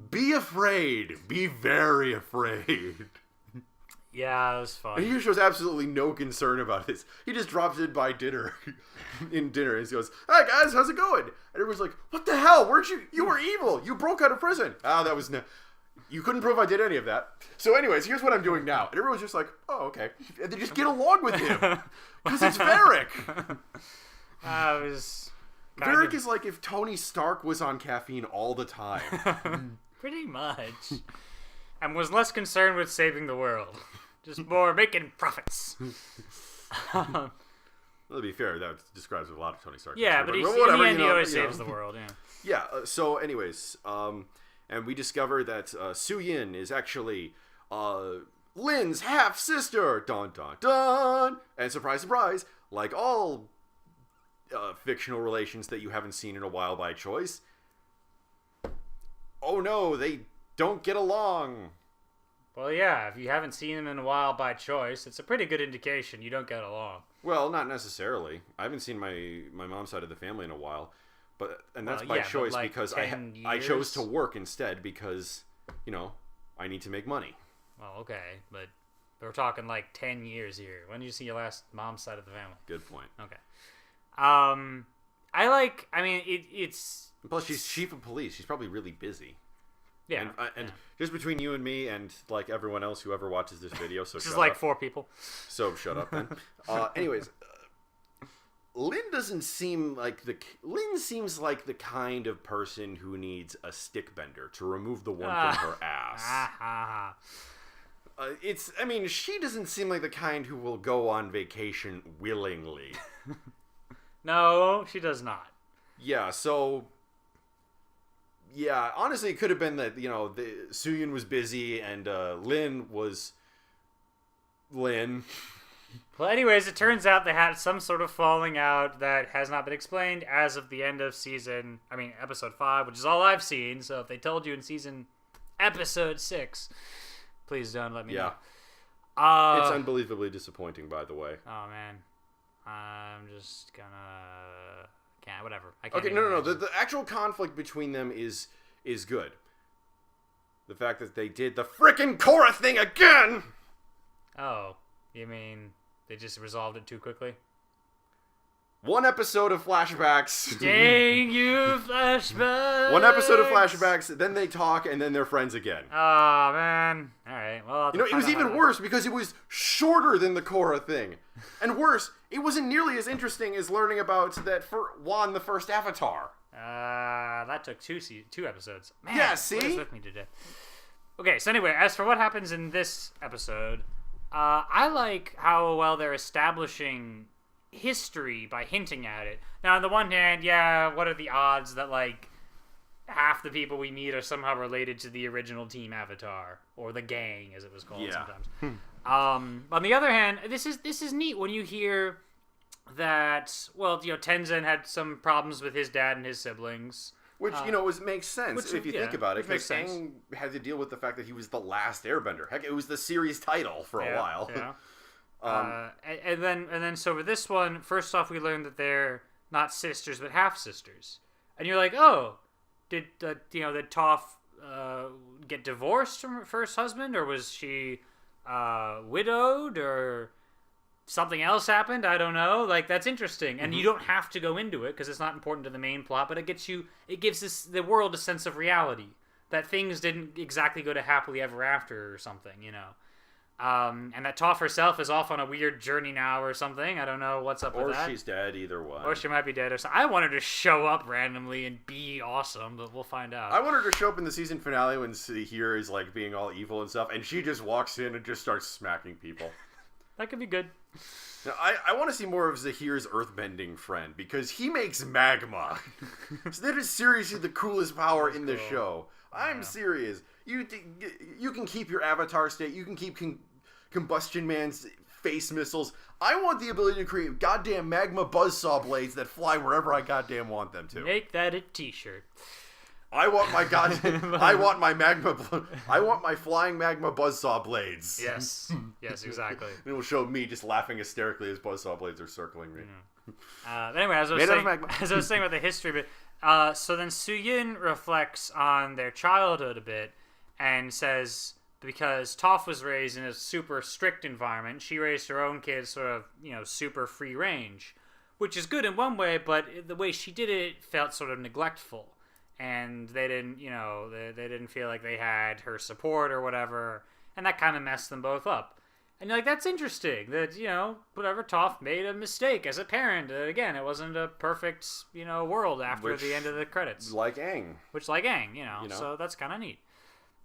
[SPEAKER 1] Be afraid. Be very afraid.
[SPEAKER 2] Yeah, that was fun.
[SPEAKER 1] And he shows absolutely no concern about this. He just drops in by dinner. And he goes, "Hi guys, how's it going?" And everyone's like, "What the hell? Weren't you? You were evil. You broke out of prison." That was you couldn't prove I did any of that. So anyways, here's what I'm doing now. And everyone's just like, "Oh, okay." And they just get along with him. Because it's Varric. Varric is like if Tony Stark was on caffeine all the time.
[SPEAKER 2] Pretty much. And was less concerned with saving the world. Just more making profits.
[SPEAKER 1] Well, to be fair, that describes a lot of Tony Stark.
[SPEAKER 2] Yeah, but in the end, he always saves the world, yeah.
[SPEAKER 1] Yeah, so anyways, and we discover that Suyin is actually Lynn's half-sister. Dun, dun, dun! And surprise, surprise, like all fictional relations that you haven't seen in a while by choice, oh no, they don't get along.
[SPEAKER 2] Well, yeah, if you haven't seen them in a while by choice, it's a pretty good indication you don't get along.
[SPEAKER 1] Well, not necessarily. I haven't seen my mom's side of the family in a while, and that's by choice like because I chose to work instead because, I need to make money.
[SPEAKER 2] Well, okay, but we're talking like 10 years here. When did you see your last mom's side of the family?
[SPEAKER 1] Good point.
[SPEAKER 2] Okay. It's...
[SPEAKER 1] Plus, she's chief of police. She's probably really busy.
[SPEAKER 2] Yeah.
[SPEAKER 1] And just between you and me and, like, everyone else who ever watches this video, so
[SPEAKER 2] shut up. Like 4 people.
[SPEAKER 1] So shut up, then. Anyways, Lynn seems like the kind of person who needs a stick bender to remove the one from her ass. She doesn't seem like the kind who will go on vacation willingly.
[SPEAKER 2] No, she does not.
[SPEAKER 1] Yeah, so... Yeah, honestly, it could have been that, Suyin was busy and Lynn was Lynn.
[SPEAKER 2] Well, anyways, it turns out they had some sort of falling out that has not been explained as of the end of episode 5, which is all I've seen. So if they told you in episode 6, please don't let me know.
[SPEAKER 1] It's unbelievably disappointing, by the way.
[SPEAKER 2] Oh, man. I'm just gonna... whatever. I can't.
[SPEAKER 1] Okay, no. The actual conflict between them is good. The fact that they did the frickin' Korra thing again!
[SPEAKER 2] Oh, you mean they just resolved it too quickly?
[SPEAKER 1] One episode of flashbacks.
[SPEAKER 2] Dang you, flashbacks!
[SPEAKER 1] One episode of flashbacks, then they talk, and then they're friends again.
[SPEAKER 2] Oh, man. Alright, well...
[SPEAKER 1] it was even worse because it was shorter than the Korra thing. And worse, it wasn't nearly as interesting as learning about that for Wan, the first Avatar.
[SPEAKER 2] That took 2 episodes. Man,
[SPEAKER 1] yeah, see?
[SPEAKER 2] What is with me today? Okay, so anyway, as for what happens in this episode, I like how well they're establishing history by hinting at it. Now, on the one hand, what are the odds that, half the people we meet are somehow related to the original Team Avatar, or the gang, as it was called sometimes. On the other hand, this is neat when you hear that, Tenzin had some problems with his dad and his siblings.
[SPEAKER 1] Which, makes sense if you think about it, because Aang had to deal with the fact that he was the last airbender. Heck, it was the series title for a while.
[SPEAKER 2] Yeah. And then so with this one, first off, we learned that they're not sisters, but half-sisters. And you're like, oh, did Toph get divorced from her first husband, or was she widowed, or something else happened? I don't know. Like, that's interesting, and you don't have to go into it because it's not important to the main plot. But it gives the world a sense of reality that things didn't exactly go to happily ever after or something, and that Toph herself is off on a weird journey now or something. I don't know what's up with that.
[SPEAKER 1] Or she's dead, either one.
[SPEAKER 2] Or she might be dead or something. I want her to show up randomly and be awesome, but we'll find out.
[SPEAKER 1] I want her to show up in the season finale when Sahir is, like, being all evil and stuff, and she just walks in and just starts smacking people.
[SPEAKER 2] That could be good.
[SPEAKER 1] Now, I want to see more of Zahir's earthbending friend, because he makes magma. So that is seriously the coolest power in the show. I'm serious. You can keep your avatar state. You can keep Combustion Man's face missiles. I want the ability to create goddamn magma buzzsaw blades that fly wherever I goddamn want them to.
[SPEAKER 2] Make that a t-shirt.
[SPEAKER 1] I want my flying magma buzzsaw blades.
[SPEAKER 2] Yes, exactly.
[SPEAKER 1] It will show me just laughing hysterically as buzzsaw blades are circling me.
[SPEAKER 2] Anyway, as I was saying about the history, but so then Suyin reflects on their childhood a bit and says, because Toph was raised in a super strict environment, she raised her own kids sort of, super free range, which is good in one way, but the way she did it felt sort of neglectful. And they didn't, they didn't feel like they had her support or whatever, and that kind of messed them both up. And you're like, that's interesting, that, whatever, Toph made a mistake as a parent. Again, it wasn't a perfect, world after the end of the credits.
[SPEAKER 1] Like Aang.
[SPEAKER 2] So that's kind of neat.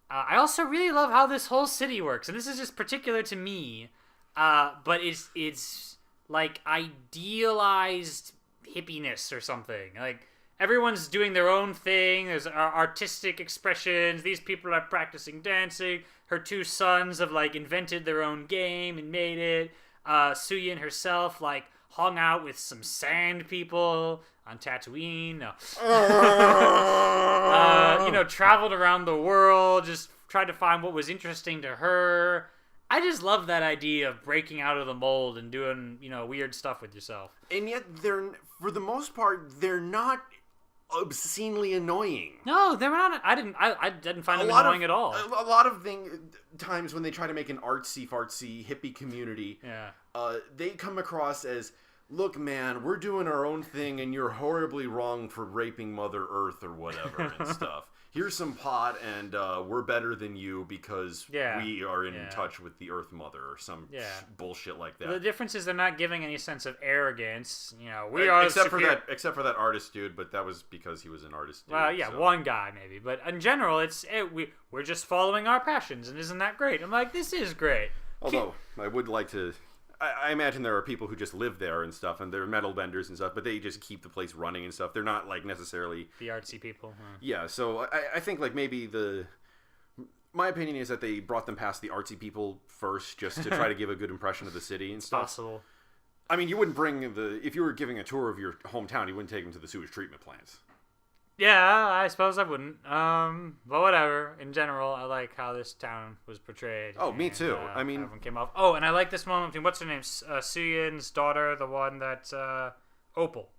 [SPEAKER 2] I also really love how this whole city works, and this is just particular to me, but it's like idealized hippiness or something. Like, everyone's doing their own thing. There's artistic expressions. These people are practicing dancing. Her two sons have, like, invented their own game and made it. Suyin herself, like, hung out with some sand people on Tatooine. No. Traveled around the world, just tried to find what was interesting to her. I just love that idea of breaking out of the mold and doing, weird stuff with yourself.
[SPEAKER 1] And yet, for the most part, they're not obscenely annoying.
[SPEAKER 2] No, they're not. I didn't find them annoying at all.
[SPEAKER 1] A lot of times when they try to make an artsy fartsy hippie community, they come across as, look, man, we're doing our own thing and you're horribly wrong for raping Mother Earth or whatever and stuff. Here's some pot and we're better than you because we are in touch with the Earth Mother or some bullshit like that.
[SPEAKER 2] The difference is they're not giving any sense of arrogance.
[SPEAKER 1] Except for that artist dude, but that was because he was an artist dude.
[SPEAKER 2] Well, one guy maybe. But in general, we're just following our passions, and isn't that great? I'm like, this is great.
[SPEAKER 1] Although, I would like to... I imagine there are people who just live there and stuff, and they're metal benders and stuff, but they just keep the place running and stuff. They're not, like, necessarily...
[SPEAKER 2] the artsy people. Huh?
[SPEAKER 1] Yeah, so I think, like, maybe my opinion is that they brought them past the artsy people first, just to try to give a good impression of the city and stuff.
[SPEAKER 2] Possible.
[SPEAKER 1] I mean, you wouldn't bring if you were giving a tour of your hometown, you wouldn't take them to the sewage treatment plants.
[SPEAKER 2] Yeah, I suppose I wouldn't. But whatever. In general, I like how this town was portrayed.
[SPEAKER 1] Oh, me too. I mean,
[SPEAKER 2] everyone came off. Oh, and I like this moment between what's her name, Suyin's daughter, the one that Opal.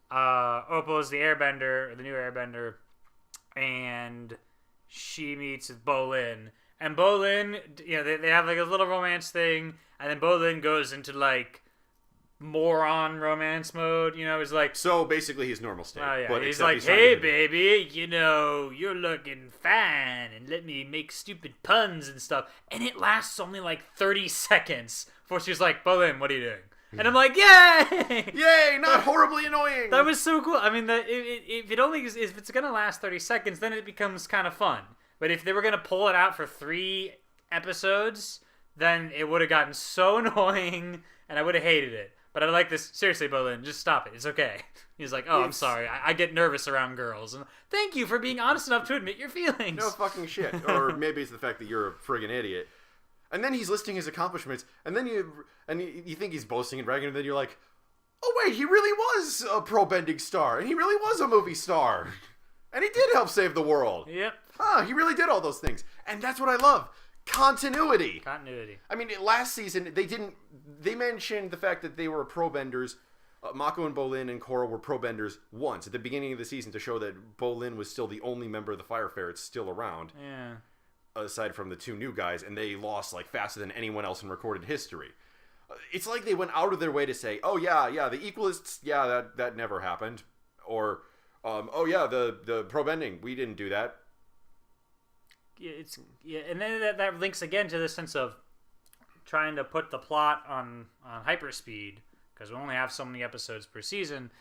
[SPEAKER 2] Opal is the Airbender, the new Airbender, and she meets with Bolin. And Bolin, they have like a little romance thing, and then Bolin goes into like moron romance mode, is like,
[SPEAKER 1] so basically he's normal state.
[SPEAKER 2] But he's like, hey baby, you're looking fine, and let me make stupid puns and stuff, and it lasts only like 30 seconds before she's like, Bolin, what are you doing? And I'm like, yay!
[SPEAKER 1] Yay! Not horribly annoying.
[SPEAKER 2] That was so cool. I mean, if it's gonna last 30 seconds, then it becomes kind of fun. But if they were gonna pull it out for 3 episodes, then it would have gotten so annoying, and I would have hated it. But I like this. Seriously, Bolin, just stop it. It's okay. He's like, I'm sorry. I get nervous around girls. And thank you for being honest enough to admit your feelings.
[SPEAKER 1] No fucking shit. Or maybe it's the fact that you're a friggin' idiot. And then he's listing his accomplishments, and then you think he's boasting and bragging, and then you're like, oh wait, he really was a pro-bending star, and he really was a movie star. And he did help save the world.
[SPEAKER 2] Yep.
[SPEAKER 1] He really did all those things. And that's what I love. Continuity. I mean, last season, they mentioned the fact that they were pro-benders. Mako and Bolin and Korra were pro-benders once at the beginning of the season to show that Bolin was still the only member of the Fire Ferrets still around.
[SPEAKER 2] Yeah.
[SPEAKER 1] Aside from the two new guys, and they lost like faster than anyone else in recorded history. It's like they went out of their way to say, "Oh yeah, the Equalists, yeah, that never happened," or, "Oh yeah, the pro-bending, we didn't do that."
[SPEAKER 2] Yeah, and then that links again to the sense of trying to put the plot on hyperspeed because we only have so many episodes per season.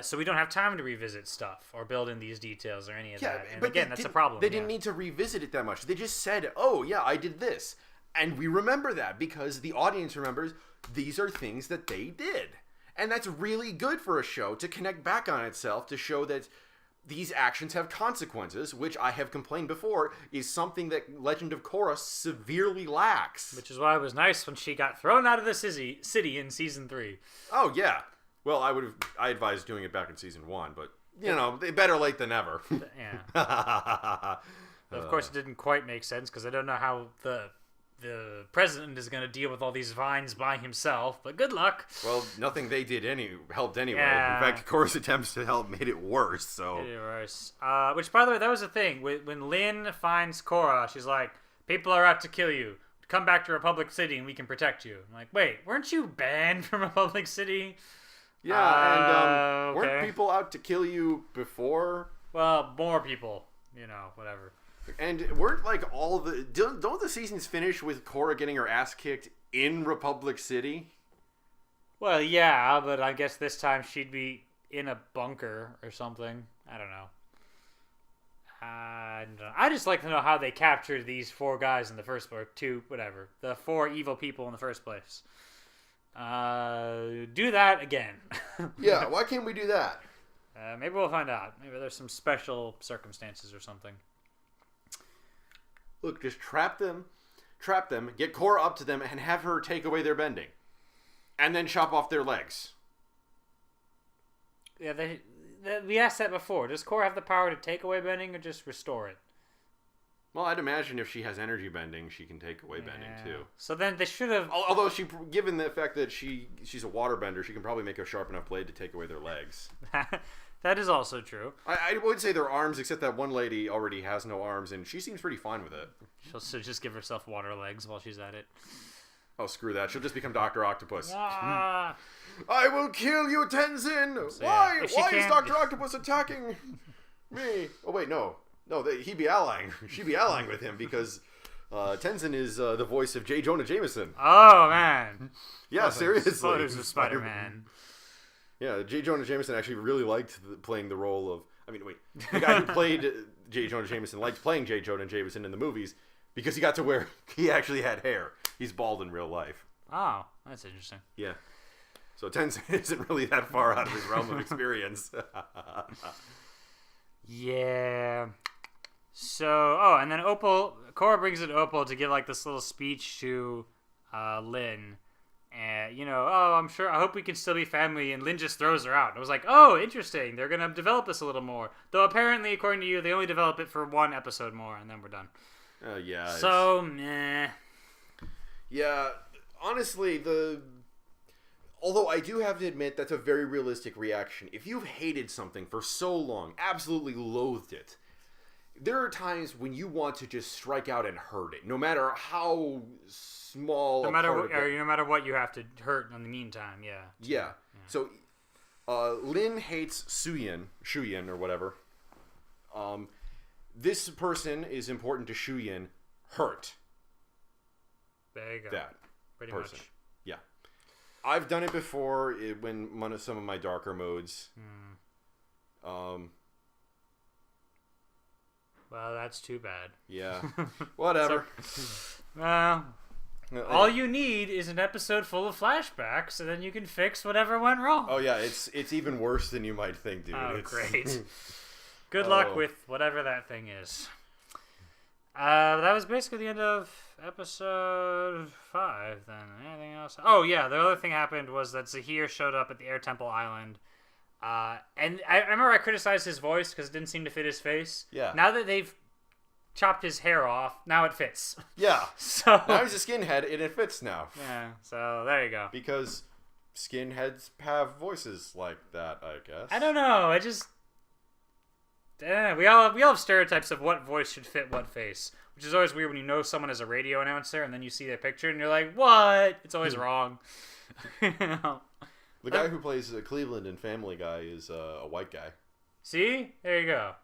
[SPEAKER 2] So we don't have time to revisit stuff or build in these details or any of that. And
[SPEAKER 1] but
[SPEAKER 2] again, that's a problem.
[SPEAKER 1] They didn't need to revisit it that much. They just said, "Oh yeah, I did this," and we remember that because the audience remembers these are things that they did, and that's really good for a show to connect back on itself to show that these actions have consequences, which I have complained before is something that Legend of Korra severely lacks.
[SPEAKER 2] Which is why it was nice when she got thrown out of the city in season 3.
[SPEAKER 1] Oh yeah. Well, I advised doing it back in season 1, but better late than never.
[SPEAKER 2] Yeah. Of course, it didn't quite make sense because I don't know how the president is going to deal with all these vines by himself. But good luck.
[SPEAKER 1] Well, nothing they did helped anyway.
[SPEAKER 2] Yeah.
[SPEAKER 1] In fact, Korra's attempts to help made it worse. So.
[SPEAKER 2] Made it worse. Which, by the way, that was the thing. When Lin finds Korra, she's like, "People are out to kill you. Come back to Republic City and we can protect you." I'm like, wait, weren't you banned from Republic City?
[SPEAKER 1] Yeah, and
[SPEAKER 2] okay.
[SPEAKER 1] weren't people out to kill you before?
[SPEAKER 2] Well, more people, whatever.
[SPEAKER 1] And weren't like don't the seasons finish with Korra getting her ass kicked in Republic City?
[SPEAKER 2] Well, yeah, but I guess this time she'd be in a bunker or something. I don't know. I just like to know how they captured these 4 guys in the first place. 2, whatever. The 4 evil people in the first place. Do that again.
[SPEAKER 1] Yeah, why can't we do that?
[SPEAKER 2] Maybe we'll find out. Maybe there's some special circumstances or something.
[SPEAKER 1] Look, just trap them, get Korra up to them, and have her take away their bending. And then chop off their legs.
[SPEAKER 2] Yeah, we asked that before. Does Korra have the power to take away bending or just restore it?
[SPEAKER 1] Well, I'd imagine if she has energy bending, she can take away bending too.
[SPEAKER 2] So then they should have...
[SPEAKER 1] Although, given the fact that she's a water bender, she can probably make a sharp enough blade to take away their legs.
[SPEAKER 2] That is also true.
[SPEAKER 1] I would say their arms, except that one lady already has no arms, and she seems pretty fine with it.
[SPEAKER 2] She'll just give herself water legs while she's at it.
[SPEAKER 1] Oh, screw that. She'll just become Dr. Octopus.
[SPEAKER 2] Ah.
[SPEAKER 1] I will kill you, Tenzin!
[SPEAKER 2] So,
[SPEAKER 1] Why?
[SPEAKER 2] yeah,
[SPEAKER 1] Why is Dr. Octopus attacking me? Oh, wait, no. No, he'd be allying. She'd be allying with him because Tenzin is the voice of J. Jonah Jameson.
[SPEAKER 2] Oh, man.
[SPEAKER 1] Yeah, seriously.
[SPEAKER 2] Photos of Spider-Man.
[SPEAKER 1] Yeah, J. Jonah Jameson actually really liked playing the role of... I mean, wait. The guy who played J. Jonah Jameson liked playing J. Jonah Jameson in the movies because he got to wear... He actually had hair. He's bald in real life.
[SPEAKER 2] Oh, that's interesting.
[SPEAKER 1] Yeah. So Tenzin isn't really that far out of his realm of experience.
[SPEAKER 2] Yeah. So, and then Korra brings in Opal to give like this little speech to Lin. And, I'm sure, I hope we can still be family. And Lin just throws her out. I was like, oh, interesting. They're going to develop this a little more. Though apparently, according to you, they only develop it for 1 episode more and then we're done.
[SPEAKER 1] Yeah.
[SPEAKER 2] So, meh.
[SPEAKER 1] Yeah, honestly, although I do have to admit that's a very realistic reaction. If you've hated something for so long, absolutely loathed it, there are times when you want to just strike out and hurt it, no matter how small.
[SPEAKER 2] No matter what you have to hurt in the meantime. Yeah.
[SPEAKER 1] Yeah. So, Lin hates Shuyin or whatever. This person is important to Shuyin. Hurt.
[SPEAKER 2] There you go.
[SPEAKER 1] That
[SPEAKER 2] Pretty
[SPEAKER 1] person.
[SPEAKER 2] much.
[SPEAKER 1] Yeah. I've done it before when some of my darker modes.
[SPEAKER 2] Well, that's too bad.
[SPEAKER 1] Yeah. Whatever.
[SPEAKER 2] All you need is an episode full of flashbacks, and then you can fix whatever went wrong.
[SPEAKER 1] Oh yeah, it's even worse than you might think, dude.
[SPEAKER 2] Oh, great. Good luck with whatever that thing is. That was basically the end of episode 5, then. Anything else? Oh, yeah, the other thing happened was that Zahir showed up at the Air Temple Island And I remember I criticized his voice because it didn't seem to fit his face.
[SPEAKER 1] Yeah.
[SPEAKER 2] Now that they've chopped his hair off, now it fits.
[SPEAKER 1] Yeah.
[SPEAKER 2] So
[SPEAKER 1] now he's a skinhead, and it fits now.
[SPEAKER 2] Yeah. So there you go.
[SPEAKER 1] Because skinheads have voices like that, I guess.
[SPEAKER 2] I don't know. I just we all have stereotypes of what voice should fit what face, which is always weird when you know someone is a radio announcer and then you see their picture and you're like, what? It's always wrong. You know?
[SPEAKER 1] The guy who plays Cleveland in Family Guy is a white guy.
[SPEAKER 2] See? There you go.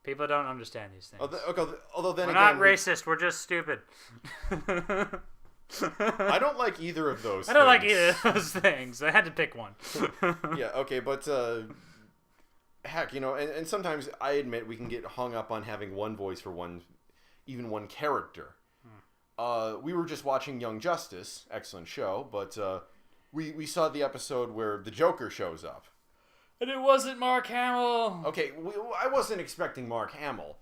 [SPEAKER 2] People don't understand these things.
[SPEAKER 1] Although then
[SPEAKER 2] we're
[SPEAKER 1] again,
[SPEAKER 2] not racist. We're just stupid.
[SPEAKER 1] I don't like either of those.
[SPEAKER 2] I don't like either of those things. I had to pick one.
[SPEAKER 1] Yeah. Okay, but heck, and sometimes I admit we can get hung up on having one voice for even one character. We were just watching Young Justice, excellent show, but we saw the episode where the Joker shows up.
[SPEAKER 2] And it wasn't Mark Hamill.
[SPEAKER 1] Okay, I wasn't expecting Mark Hamill,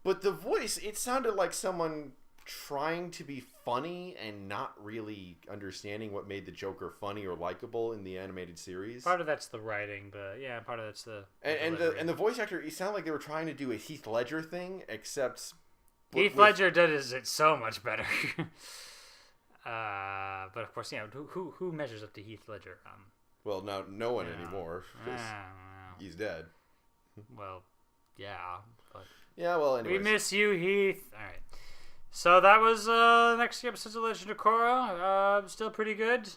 [SPEAKER 1] but the voice, it sounded like someone trying to be funny and not really understanding what made the Joker funny or likable in the animated series.
[SPEAKER 2] Part of that's the writing, but yeah, part of that's the
[SPEAKER 1] and the voice actor, it sounded like they were trying to do a Heath Ledger thing, except
[SPEAKER 2] Heath Ledger does it so much better. But of course, who measures up to Heath Ledger?
[SPEAKER 1] Well, no one anymore. He's dead.
[SPEAKER 2] Well, yeah. But
[SPEAKER 1] yeah, well, anyways.
[SPEAKER 2] We miss you, Heath. All right. So that was next episode's of Legend of Korra. Still pretty good.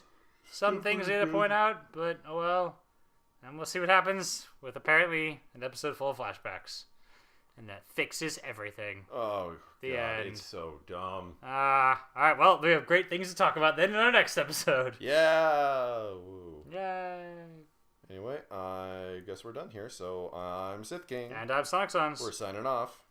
[SPEAKER 2] Some things I had to point out, but oh well. And we'll see what happens with apparently an episode full of flashbacks. And that fixes everything.
[SPEAKER 1] Oh,
[SPEAKER 2] the
[SPEAKER 1] God,
[SPEAKER 2] end.
[SPEAKER 1] It's so dumb.
[SPEAKER 2] All right, well, we have great things to talk about then in our next episode.
[SPEAKER 1] Yeah. Woo.
[SPEAKER 2] Yay.
[SPEAKER 1] Anyway, I guess we're done here. So I'm Sith King.
[SPEAKER 2] And I'm Sonic Sons.
[SPEAKER 1] We're signing off.